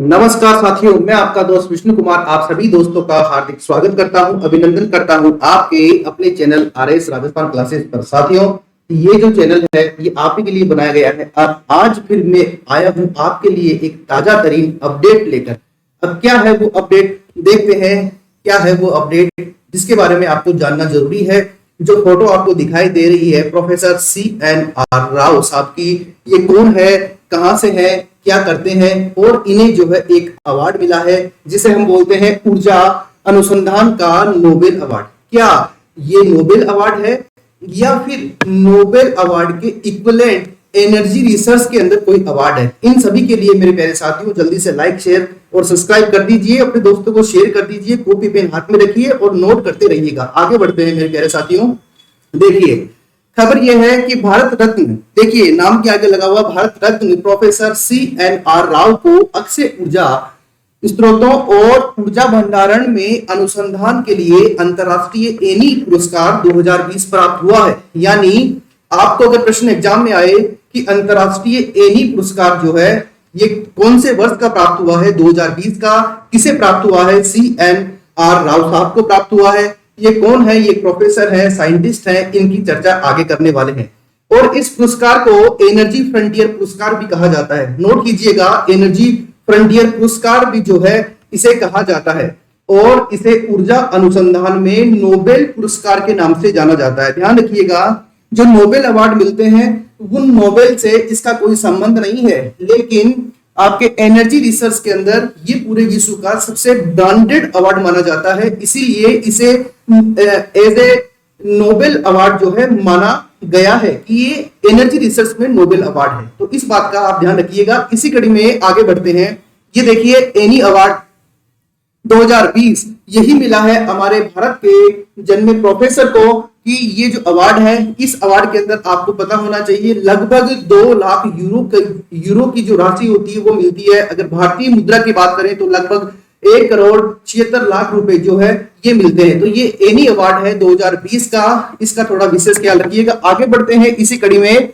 नमस्कार साथियों, मैं आपका दोस्त विष्णु कुमार आप सभी दोस्तों का हार्दिक स्वागत करता हूं, अभिनंदन करता हूं आपके अपने चैनल आरएस राजस्थान क्लासेस पर। साथियों, ये जो चैनल है ये आप ही के लिए बनाया गया है। अब आज फिर मैं आया हूं आपके लिए एक ताजा तरीन अपडेट लेकर। अब क्या है वो अपडेट, देखते हैं क्या है वो अपडेट जिसके बारे में आपको जानना जरूरी है। जो फोटो आपको दिखाई दे रही है प्रोफेसर CNR राव साहब की, ये कौन है, कहां से है, क्या करते हैं, और इन्हें जो है एक अवार्ड मिला है जिसे हम बोलते हैं ऊर्जा अनुसंधान का नोबेल अवार्ड। क्या ये नोबेल अवार्ड है या फिर नोबेल अवार्ड के इक्विवेलेंट एनर्जी रिसर्च के अंदर कोई अवार्ड है? इन सभी के लिए मेरे प्यारे साथियों जल्दी से लाइक शेयर और सब्सक्राइब कर दीजिए, अपने दोस्तों को शेयर कर दीजिए, कॉपी पेन हाथ में रखिए और नोट करते रहिएगा। आगे बढ़ते हैं मेरे प्यारे साथियों। देखिए, खबर यह है कि भारत रत्न, देखिए नाम के आगे लगा हुआ भारत रत्न प्रोफेसर CNR राव को अक्षय ऊर्जा स्रोतों और ऊर्जा भंडारण में अनुसंधान के लिए अंतरराष्ट्रीय एनी पुरस्कार 2020 प्राप्त हुआ है। यानी आपको अगर प्रश्न एग्जाम में आए कि अंतरराष्ट्रीय एनी पुरस्कार जो है ये कौन से वर्ष का प्राप्त हुआ है, 2020 का, किसे प्राप्त हुआ है? CNR राव साहब को प्राप्त हुआ है। ये कौन है? ये प्रोफेसर है, साइंटिस्ट है, इनकी चर्चा आगे करने वाले हैं। और इस पुरस्कार को एनर्जी फ्रंटियर पुरस्कार भी कहा जाता है। नोट कीजिएगा, एनर्जी फ्रंटियर पुरस्कार भी जो है इसे कहा जाता है और इसे ऊर्जा अनुसंधान में नोबेल पुरस्कार के नाम से जाना जाता है। ध्यान रखिएगा, जो नोबेल अवार्ड मिलते हैं उन नोबेल से इसका कोई संबंध नहीं है, लेकिन आपके एनर्जी रिसर्च के अंदर ये पूरे विश्व का सबसे ब्रांडेड अवार्ड माना जाता है, इसीलिए इसे एज ए नोबेल अवार्ड जो है माना गया है कि ये एनर्जी रिसर्च में नोबेल अवार्ड है। तो इस बात का आप ध्यान रखिएगा। इसी कड़ी में आगे बढ़ते हैं। ये देखिए, एनी अवार्ड 2020 यही मिला है हमारे भारत के जन्मे प्रोफेसर को कि ये जो अवार्ड है, इस अवार्ड के अंदर आपको पता होना चाहिए लगभग 2 लाख यूरो की जो राशि होती है वो मिलती है। अगर भारतीय मुद्रा की बात करें तो लगभग 1 करोड़ 76 लाख रुपए जो है ये मिलते हैं। तो ये एनी अवार्ड है 2020 का, इसका थोड़ा विशेष ख्याल रखिएगा। आगे बढ़ते हैं इसी कड़ी में।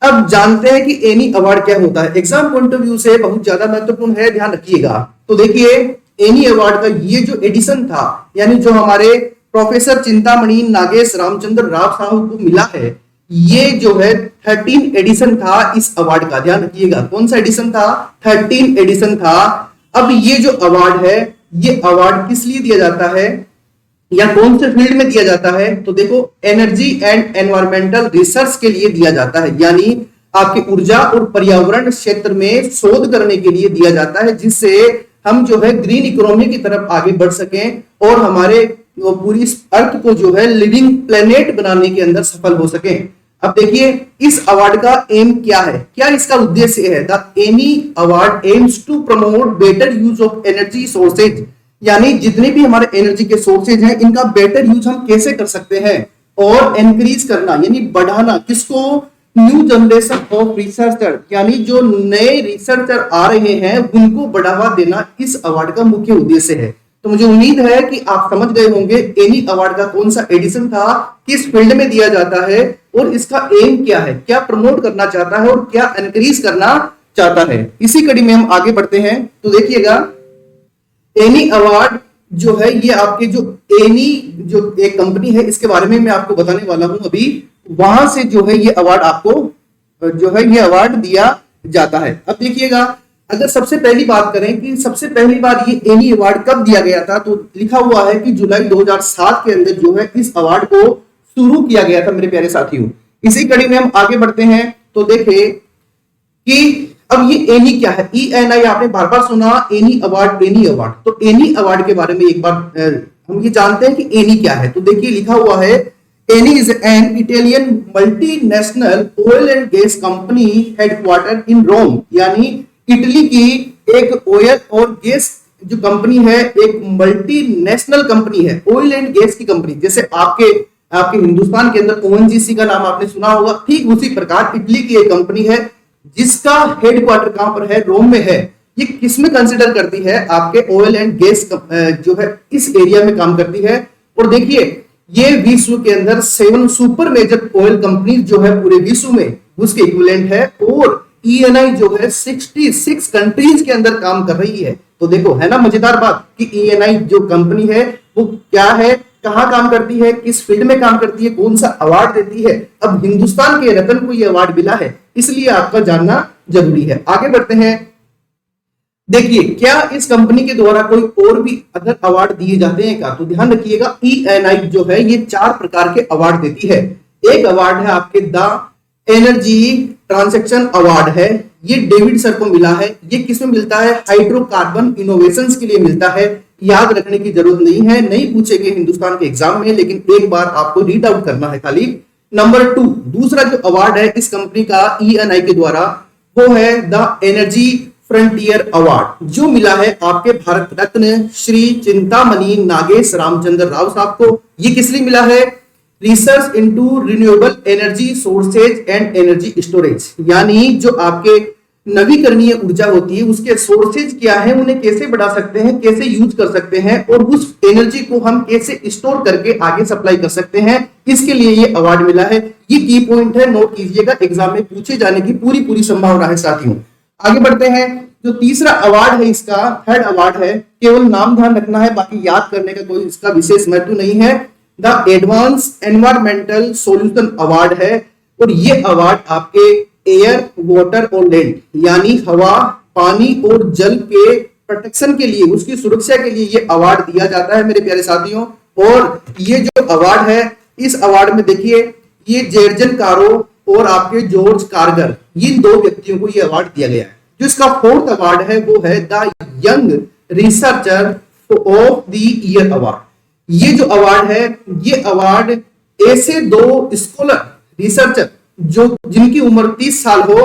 अब जानते हैं कि एनी अवार्ड क्या होता है। एग्जाम पॉइंट ऑफ व्यू से बहुत ज्यादा महत्वपूर्ण है, ध्यान रखिएगा। तो देखिए, एनी अवार्ड का ये जो एडिशन था, यानी जो हमारे प्रोफेसर चिंतामणि नागेश रामचंद्र राव साहब को मिला है, ये जो है 13 एडिशन था इस अवार्ड का। ध्यान रखिएगा, कौन सा एडिशन था? 13 एडिशन था। अब ये जो अवार्ड है, ये अवार्ड किस लिए दिया जाता है या कौन से फील्ड में दिया जाता है? तो देखो, एनर्जी एंड एनवायरमेंटल रिसर्च के लिए दिया जाता है, यानी आपके ऊर्जा और पर्यावरण क्षेत्र में शोध करने के लिए दिया जाता है, जिससे हम जो है ग्रीन इकोनॉमी की तरफ आगे बढ़ सकें और हमारे वो पूरी अर्थ को जो है लिविंग प्लेनेट बनाने के अंदर सफल हो सकें। अब देखिए, इस अवार्ड का एम क्या है, क्या इसका उद्देश्य है? The ENI award aims to promote better use of energy sources, यानी जितने भी हमारे एनर्जी के सोर्सेज हैं इनका बेटर यूज हम कैसे कर सकते हैं और एनकरेज करना यानी बढ़ाना, किसको? न्यू जनरेशन ऑफ रिसर्चर, यानी जो नए रिसर्चर आ रहे हैं उनको बढ़ावा देना इस अवार्ड का मुख्य उद्देश्य है। तो मुझे उम्मीद है कि आप समझ गए होंगे एनी अवार्ड का कौन सा एडिशन था, किस फील्ड में दिया जाता है और इसका एम क्या है, क्या प्रमोट करना चाहता है और क्या एनकरेज करना चाहता है। इसी कड़ी में हम आगे बढ़ते हैं। तो देखिएगा, एनी अवार्ड जो है ये आपके जो एनी जो एक कंपनी है इसके बारे में मैं आपको बताने वाला हूं अभी, वहां से जो है ये अवार्ड आपको जो है ये अवार्ड दिया जाता है। अब देखिएगा, अगर सबसे पहली बात करें कि सबसे पहली बार ये एनी अवार्ड कब दिया गया था, तो लिखा हुआ है कि जुलाई 2007 के अंदर जो है इस अवार्ड को शुरू किया गया था मेरे प्यारे साथियों। इसी कड़ी में हम आगे बढ़ते हैं। तो देखें कि अब ये एनी क्या है, ENI आपने बार बार सुना, एनी अवार्ड, एनी अवार्ड। तो एनी अवार्ड के बारे में एक बार हम ये जानते हैं कि एनी क्या है। तो देखिए, लिखा हुआ है Eni is an Italian multinational oil and gas company headquartered in Rome, यानी इटली की एक ऑयल और गैस जो कंपनी है, एक मल्टीनेशनल कंपनी है, ऑयल एंड गैस की कंपनी। जैसे आपके हिंदुस्तान के अंदर ONGC का नाम आपने सुना होगा, ठीक उसी प्रकार इटली की एक कंपनी है जिसका हेडक्वार्टर कहां पर है? रोम में है। ये किसमें कंसिडर करती है? आपके ऑयल एंड गैस जो है इस एरिया में काम करती है। और देखिए, ये विश्व के अंदर 7 सुपर मेजर ऑयल कंपनी जो है पूरे विश्व में उसके इक्विवेलेंट है और ईएनआई जो है 66 कंट्रीज के अंदर काम कर रही है। तो देखो है ना मजेदार बात कि ईएनआई जो कंपनी है वो क्या है, कहां काम करती है, किस फील्ड में काम करती है, कौन सा अवार्ड देती है। अब हिंदुस्तान के रतन को ये अवार्ड मिला है, इसलिए आपका जानना जरूरी है। आगे बढ़ते हैं। देखिए क्या इस कंपनी के द्वारा कोई और भी अदर अवार्ड दिए जाते हैं क्या, तो ध्यान रखिएगा ईएनआई जो है ये 4 प्रकार के अवार्ड देती है। एक अवार्ड है आपके द एनर्जी ट्रांजैक्शन अवार्ड है, ये डेविड सर को मिला है। ये किसमें मिलता है, हाइड्रोकार्बन इनोवेशंस के लिए मिलता है। याद रखने की जरूरत नहीं है, नहीं पूछेंगे हिंदुस्तान के एग्जाम में, लेकिन एक बार आपको रीड आउट करना है खाली। नंबर 2 दूसरा जो अवार्ड है इस कंपनी का ईएनआई के द्वारा वो है द एनर्जी फ्रंटियर अवार्ड, जो मिला है आपके भारत रत्न श्री चिंतामणि नागेश रामचंद्र राव साहब को। ये किस लिए मिला है, research into renewable energy sources and energy storage, यानी जो आपके नवीकरणीय ऊर्जा होती है उसके सोर्सेज क्या है, उन्हें कैसे बढ़ा सकते हैं, कैसे यूज कर सकते हैं और उस एनर्जी को हम कैसे स्टोर करके आगे सप्लाई कर सकते हैं, इसके लिए ये अवार्ड मिला है। ये की पॉइंट है, नोट कीजिएगा, एग्जाम में पूछे जाने की पूरी संभावना है साथियों। आगे बढ़ते हैं। जो तीसरा अवार्ड है इसका थर्ड अवार्ड है, केवल नाम ध्यान रखना है, बाकी याद करने का कोई इसका विशेष महत्व नहीं है। The advance environmental solution award है और ये अवार्ड आपके एयर वाटर और लैंड यानी हवा पानी और जल के प्रोटेक्शन के लिए, उसकी सुरक्षा के लिए ये अवार्ड दिया जाता है मेरे प्यारे साथियों। और ये जो अवार्ड है इस अवार्ड में देखिए ये जेर्जन कारो और आपके जॉर्ज कारगर, इन 2 व्यक्तियों को ये अवार्ड दिया गया है। जो इसका 4th अवार्ड है वो है the young researcher of the year award. ये जो अवार्ड है ये अवार्ड ऐसे 2 स्कॉलर रिसर्चर जो जिनकी उम्र 30 साल हो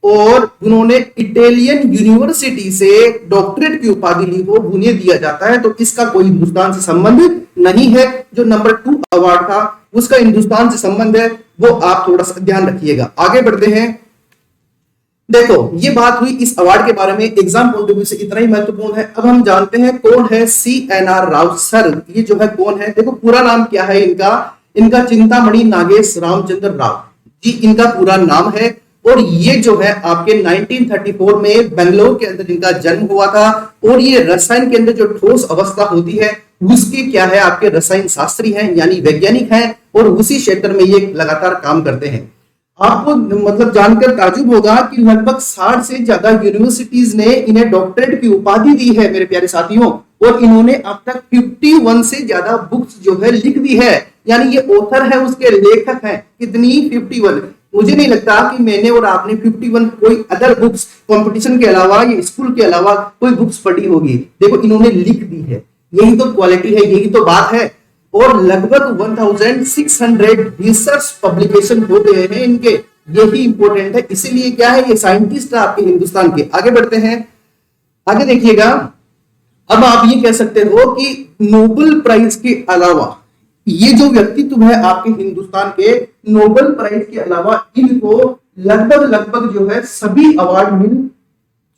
और उन्होंने इटालियन यूनिवर्सिटी से डॉक्टरेट की उपाधि ली हो, उन्हें दिया जाता है। तो इसका कोई हिंदुस्तान से संबंध नहीं है। जो नंबर 2 अवार्ड था उसका हिंदुस्तान से संबंध है, वो आप थोड़ा सा ध्यान रखिएगा। आगे बढ़ते हैं। देखो ये बात हुई इस अवार्ड के बारे में, एग्जाम पॉइंट ऑफ व्यू से इतना ही महत्वपूर्ण है। अब हम जानते हैं कौन है CNR राव सर, ये जो है कौन है। देखो पूरा नाम क्या है इनका चिंतामणि नागेश रामचंद्र राव जी इनका पूरा नाम है। और ये जो है आपके 1934 में बेंगलोर के अंदर इनका जन्म हुआ था। और ये रसायन के अंदर जो ठोस अवस्था होती है उसके क्या है आपके रसायन शास्त्री हैं यानी वैज्ञानिक हैं और उसी क्षेत्र में ये लगातार काम करते हैं। आपको मतलब जानकर ताजुब होगा कि लगभग 60 से ज्यादा यूनिवर्सिटीज ने इन्हें डॉक्टरेट की उपाधि दी है मेरे प्यारे साथियों। और इन्होंने अब तक 51 से ज्यादा बुक्स जो है लिख दी है, यानी ये ऑथर है, उसके लेखक हैं। कितनी? 51। मुझे नहीं लगता कि मैंने और आपने 51 कोई अदर बुक्स कंपटीशन के अलावा या स्कूल के अलावा कोई बुक्स पढ़ी होगी। देखो इन्होंने लिख दी है, यही तो क्वालिटी है, यही तो बात है। और लगभग 1600 रिसर्च पब्लिकेशन हो गए हैं इनके, यही इंपॉर्टेंट है। इसीलिए क्या है ये साइंटिस्ट है आपके हिंदुस्तान के। आगे बढ़ते हैं, आगे देखिएगा। अब आप ये कह सकते हो कि नोबेल प्राइज के अलावा ये जो व्यक्तित्व है आपके हिंदुस्तान के, नोबेल प्राइज के अलावा इनको लगभग जो है सभी अवार्ड मिल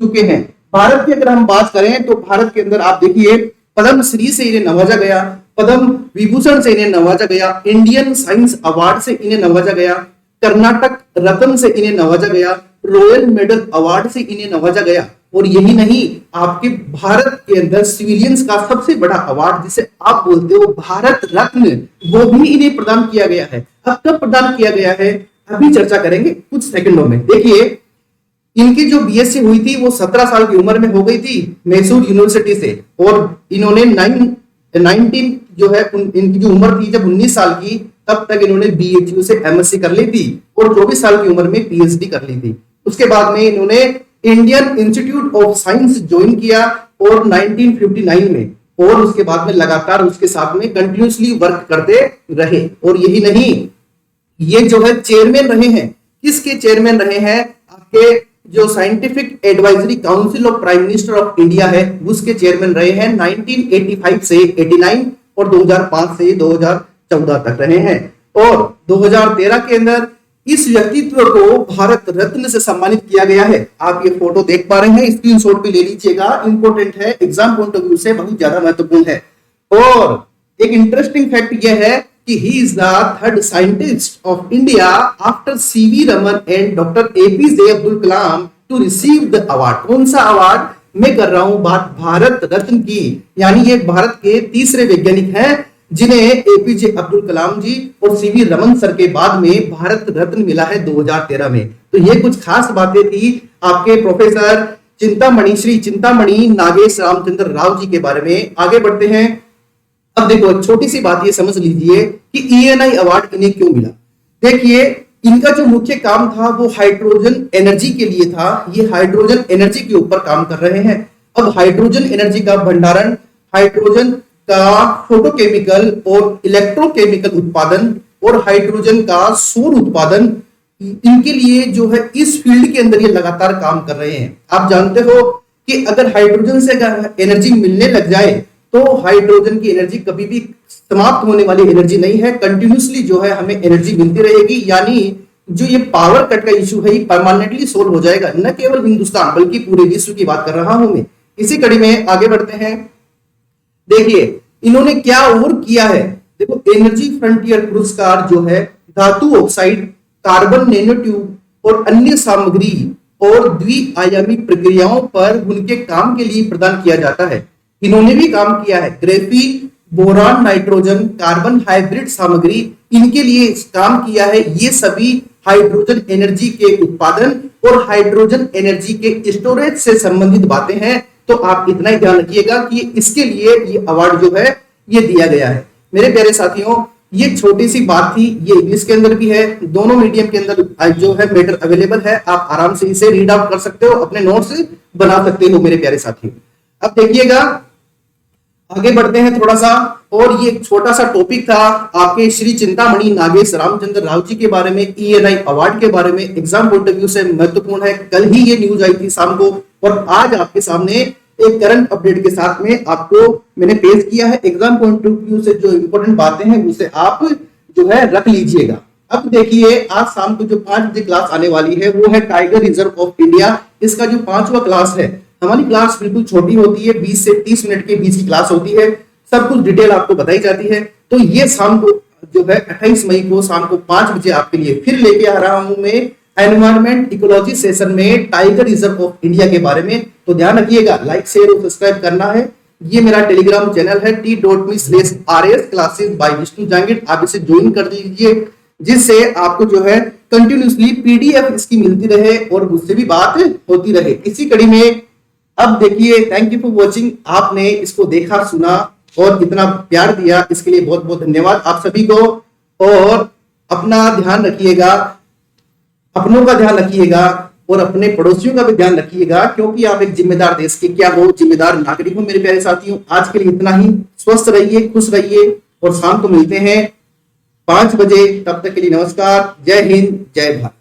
चुके हैं। भारत की अगर हम बात करें तो भारत के अंदर आप देखिए पद्म श्री से इन्हें नवाजा गया, पद्म विभूषण से इन्हें नवाजा गया, इंडियन साइंस अवार्ड से इन्हें नवाजा गया, कर्नाटक रत्न से इन्हें नवाजा गया, रॉयल मेडल अवार्ड से इन्हें नवाजा गया। और यही नहीं, आपके भारत के अंदर सिविलियंस का सबसे बड़ा अवार्ड जिसे आप बोलते हो भारत रत्न, वो भी इन्हें प्रदान किया गया है। अब कब प्रदान किया गया है अभी चर्चा करेंगे कुछ सेकंडों में। देखिए इनकी जो बीएससी हुई थी वो 17 साल की उम्र में हो गई थी मैसूर यूनिवर्सिटी से। और इन्होंने 19 जो है इनकी जो उम्र थी जब 19 साल की, तब तक इन्होंने बीएचयू से एमएससी कर ली थी और 24 साल की उम्र में पीएचडी कर ली थी। उसके बाद में इन्होंने Indian institute of science join किया और 1959 में, और उसके बाद में लगातार उसके साथ में कंटिन्यूसली वर्क करते रहे। और यही नहीं, ये जो है चेयरमैन रहे हैं, किसके चेयरमैन रहे हैं? आपके जो scientific advisory council of prime minister of India है उसके चेयरमैन रहे हैं 1985 से 89 और 2005 से 2014 तक रहे हैं। और 2013 के अंदर इस व्यक्तित्व को भारत रत्न से सम्मानित किया गया है। आप ये फोटो देख पा रहे हैं, स्क्रीनशॉट पे ले लीजिएगा, इंपॉर्टेंट है, एग्जाम पॉइंट ऑफ व्यू से बहुत ज्यादा महत्वपूर्ण है। और एक इंटरेस्टिंग फैक्ट यह है कि he is the third scientist of India after CV Raman and doctor APJ Abdul Kalam to receive the award. कौन सा अवार्ड? मैं कर रहा हूं बात भारत रत्न की, यानी ये भारत के तीसरे वैज्ञानिक हैं जिन्हें एपीजे अब्दुल कलाम जी और सीवी रमन सर के बाद में भारत रत्न मिला है 2013 में। तो ये कुछ खास बातें थी आपके प्रोफेसर चिंतामणि, श्री चिंतामणि नागेश रामचंद्र राव जी के बारे में। आगे बढ़ते हैं। अब देखो छोटी सी बात ये समझ लीजिए कि ईएनआई अवार्ड इन्हें क्यों मिला। देखिए इनका जो मुख्य काम था वो हाइड्रोजन एनर्जी के लिए था। ये हाइड्रोजन एनर्जी के ऊपर काम कर रहे हैं। अब हाइड्रोजन एनर्जी का भंडारण, हाइड्रोजन का फोटोकेमिकल और इलेक्ट्रोकेमिकल उत्पादन और हाइड्रोजन का सौर उत्पादन, इनके लिए जो है इस फील्ड के अंदर ये लगातार काम कर रहे हैं। आप जानते हो कि अगर हाइड्रोजन से एनर्जी मिलने लग जाए तो हाइड्रोजन की एनर्जी कभी भी समाप्त होने वाली एनर्जी नहीं है, कंटिन्यूसली जो है हमें एनर्जी मिलती रहेगी। यानी जो ये पावर कट का इशू है ये परमानेंटली सोल्व हो जाएगा, न केवल हिंदुस्तान बल्कि पूरे विश्व की बात कर रहा हूं मैं। इसी कड़ी में आगे बढ़ते हैं। देखिए इन्होंने क्या और किया है। देखो एनर्जी फ्रंटियर पुरस्कार जो है धातु ऑक्साइड, कार्बन नैनो ट्यूब और अन्य सामग्री और द्विआयामी प्रक्रियाओं पर उनके काम के लिए प्रदान किया जाता है। इन्होंने भी काम किया है graphene, boron, nitrogen, carbon hybrid सामग्री, इनके लिए काम किया है। ये सभी हाइड्रोजन एनर्जी के उत्पादन और हाइड्रोजन एनर्जी के स्टोरेज से संबंधित बातें हैं। तो आप इतना ही ध्यान रखिएगा कि इसके लिए ये अवार्ड जो है ये दिया गया है। मेरे प्यारे साथियों ये छोटी सी बात थी, ये इंग्लिश के अंदर भी है, दोनों मीडियम के अंदर जो है मैटर अवेलेबल है। आप आराम से इसे रीड आउट कर सकते हो, अपने नोट्स बना सकते हो मेरे प्यारे साथियों। अब देखिएगा आगे बढ़ते हैं थोड़ा सा, और ये एक छोटा सा टॉपिक था आपके श्री चिंतामणि नागेश रामचंद्र राव जी के बारे में, ईएनआई अवार्ड के बारे में। एग्जाम पॉइंट ऑफ व्यू से महत्वपूर्ण है। कल ही ये न्यूज आई थी शाम को, और आज आपके सामने एक करंट अपडेट के साथ में आपको मैंने पेश किया है। एग्जाम पॉइंट ऑफ व्यू से जो इंपॉर्टेंट बातें हैं उसे आप जो है रख लीजिएगा। अब देखिए आज शाम को जो 5 बजे क्लास आने वाली है वो है टाइगर रिजर्व ऑफ इंडिया। इसका जो 5वां क्लास है, हमारी क्लास बिल्कुल छोटी होती है, 20 से 30 मिनट के बीच की क्लास होती है, सब कुछ डिटेल आपको बताई जाती है। तो ये शाम को जो है 28 मई को शाम को 5 बजे आपके लिए फिर लेके आ रहा हूं मैं एनवायरमेंट इकोलॉजी सेशन में टाइगर रिजर्व ऑफ इंडिया के बारे में। तो ध्यान रखिएगा, लाइक शेयर और सब्सक्राइब करना है। ये मेरा टेलीग्राम चैनल है t.me/rs classes bye Vishnu Jangid. आप इसे ज्वाइन कर लीजिए, जिससे आपको जो है कंटिन्यूसली पीडीएफ इसकी मिलती रहे और मुझसे भी बात होती रहे। इसी कड़ी में अब देखिए, थैंक यू फॉर वॉचिंग। आपने इसको देखा, सुना और इतना प्यार दिया, इसके लिए बहुत बहुत धन्यवाद आप सभी को। और अपना ध्यान रखिएगा, अपनों का ध्यान रखिएगा और अपने पड़ोसियों का भी ध्यान रखिएगा, क्योंकि आप एक जिम्मेदार देश के क्या हो, जिम्मेदार नागरिक हो मेरे प्यारे साथियों। आज के लिए इतना ही। स्वस्थ रहिए, खुश रहिए और शाम को मिलते हैं 5 बजे। तब तक के लिए नमस्कार। जय हिंद, जय भारत।